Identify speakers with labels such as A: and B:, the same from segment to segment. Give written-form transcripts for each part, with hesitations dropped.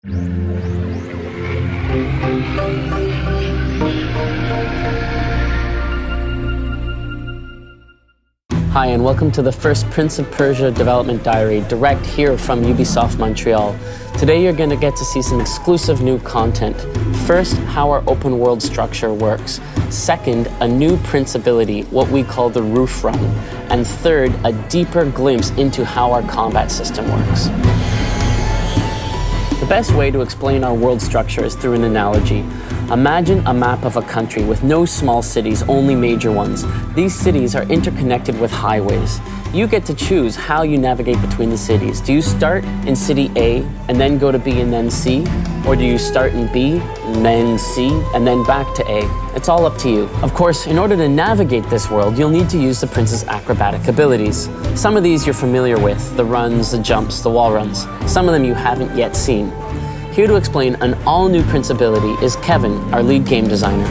A: Hi, and welcome to the first Prince of Persia development diary, direct here from Ubisoft Montreal. Today you're going to get to see some exclusive new content. First, how our open world structure works. Second, a new Prince ability, what we call the roof run. And third, a deeper glimpse into how our combat system works. The best way to explain our world structure is through an analogy. Imagine a map of a country with no small cities, only major ones. These cities are interconnected with highways. You get to choose how you navigate between the cities. Do you start in city A and then go to B and then C? Or do you start in B and then C and then back to A? It's all up to you. Of course, in order to navigate this world, you'll need to use the prince's acrobatic abilities. Some of these you're familiar with, the runs, the jumps, the wall runs. Some of them you haven't yet seen. Here to explain an all-new Prince ability is Kevin, our lead game designer.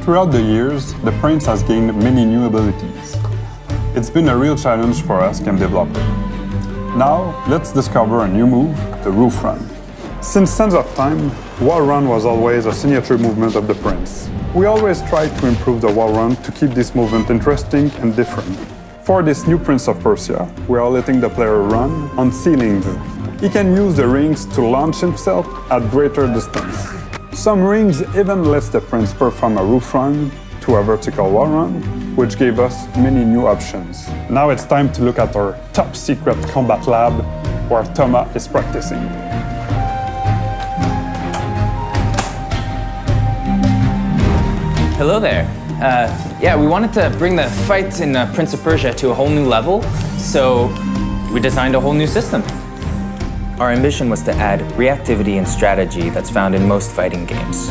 B: Throughout the years, the Prince has gained many new abilities. It's been a real challenge for us game developers. Now, let's discover a new move, the roof run. Since Sands of Time, wall run was always a signature movement of the Prince. We always tried to improve the wall run to keep this movement interesting and different. For this new Prince of Persia, we are letting the player run on ceiling view. He can use the rings to launch himself at greater distance. Some rings even lets the Prince perform a roof run to a vertical wall run, which gave us many new options. Now it's time to look at our top secret combat lab, where Thomas is practicing.
C: Hello there. Yeah, we wanted to bring the fight in Prince of Persia to a whole new level, so we designed a whole new system. Our ambition was to add reactivity and strategy that's found in most fighting games.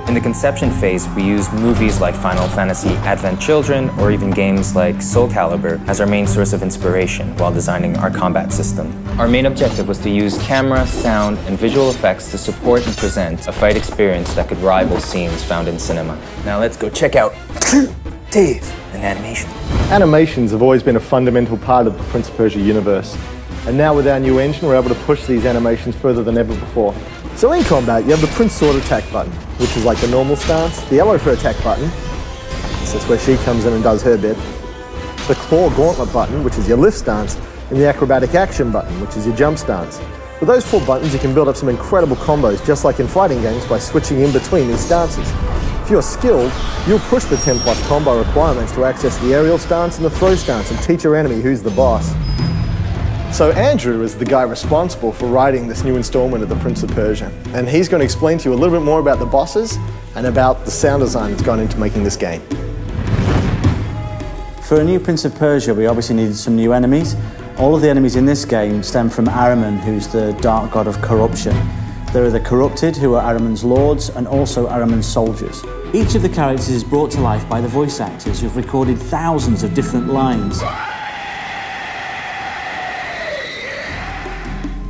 C: In the conception phase, we used movies like Final Fantasy Advent Children or even games like Soul Calibur as our main source of inspiration while designing our combat system. Our main objective was to use camera, sound, and visual effects to support and present a fight experience that could rival scenes found in cinema. Now let's go check out Dave and animation.
D: Animations have always been a fundamental part of the Prince of Persia universe. And now with our new engine, we're able to push these animations further than ever before. So in combat, you have the Prince Sword attack button, which is like the normal stance, the yellow for attack button, so that's where she comes in and does her bit, the claw gauntlet button, which is your lift stance, and the acrobatic action button, which is your jump stance. With those 4 buttons, you can build up some incredible combos, just like in fighting games, by switching in between these stances. If you're skilled, you'll push the 10+ combo requirements to access the aerial stance and the throw stance and teach your enemy who's the boss. So Andrew is the guy responsible for writing this new installment of the Prince of Persia, and he's going to explain to you a little bit more about the bosses and about the sound design that's gone into making this game.
E: For a new Prince of Persia, we obviously needed some new enemies. All of the enemies in this game stem from Ahriman, who's the dark god of corruption. There are the corrupted, who are Ahriman's lords, and also Ahriman's soldiers. Each of the characters is brought to life by the voice actors who've recorded thousands of different lines.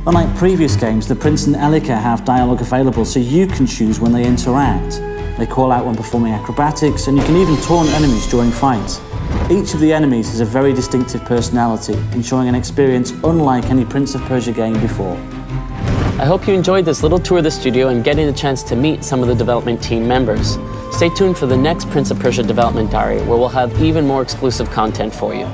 E: Unlike previous games, the Prince and Elika have dialogue available, so you can choose when they interact. They call out when performing acrobatics, and you can even taunt enemies during fights. Each of the enemies has a very distinctive personality, ensuring an experience unlike any Prince of Persia game before.
A: I hope you enjoyed this little tour of the studio and getting the chance to meet some of the development team members. Stay tuned for the next Prince of Persia development diary, where we'll have even more exclusive content for you.